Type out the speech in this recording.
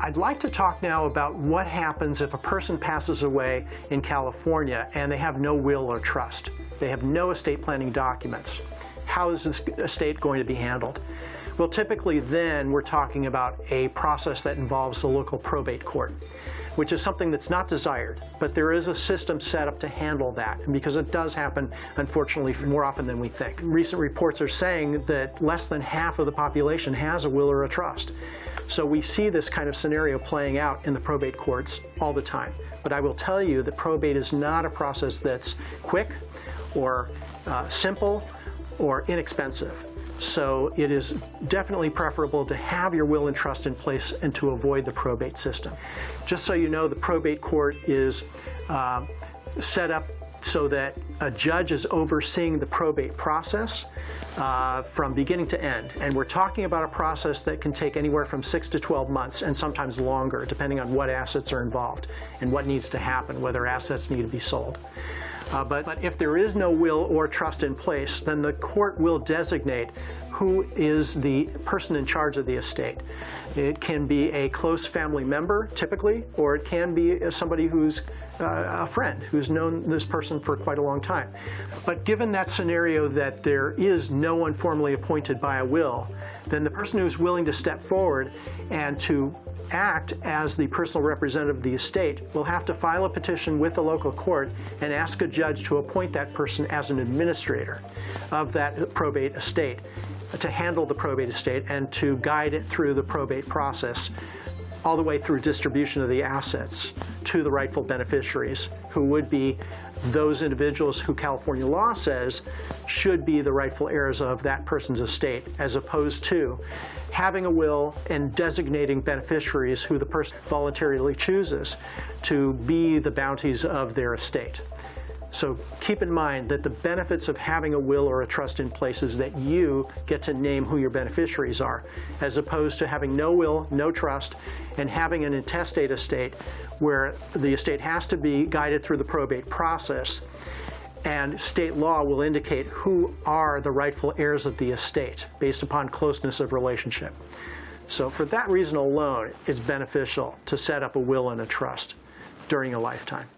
I'd like to talk now about what happens if a person passes away in California and they have no will or trust. They have no estate planning documents. How is this estate going to be handled? Well, typically then we're talking about a process that involves the local probate court, which is something that's not desired, but there is a system set up to handle that, because it does happen, unfortunately, more often than we think. Recent reports are saying that less than half of the population has a will or a trust. So we see this kind of scenario playing out in the probate courts all the time. But I will tell you that probate is not a process that's quick or simple or inexpensive. So it is definitely preferable to have your will and trust in place and to avoid the probate system. Just so you know, the probate court is set up so that a judge is overseeing the probate process from beginning to end. And we're talking about a process that can take anywhere from 6 to 12 months and sometimes longer, depending on what assets are involved and what needs to happen, whether assets need to be sold. But if there is no will or trust in place, then the court will designate who is the person in charge of the estate. It can be a close family member, typically, or it can be somebody who's a friend who's known this person for quite a long time. But given that scenario that there is no one formally appointed by a will, then the person who's willing to step forward and to act as the personal representative of the estate will have to file a petition with the local court and ask a judge to appoint that person as an administrator of that probate estate, to handle the probate estate and to guide it through the probate process, all the way through distribution of the assets to the rightful beneficiaries, who would be those individuals who California law says should be the rightful heirs of that person's estate, as opposed to having a will and designating beneficiaries who the person voluntarily chooses to be the bounties of their estate. So keep in mind that the benefits of having a will or a trust in place is that you get to name who your beneficiaries are, as opposed to having no will, no trust, and having an intestate estate where the estate has to be guided through the probate process, and state law will indicate who are the rightful heirs of the estate based upon closeness of relationship. So for that reason alone, it's beneficial to set up a will and a trust during a lifetime.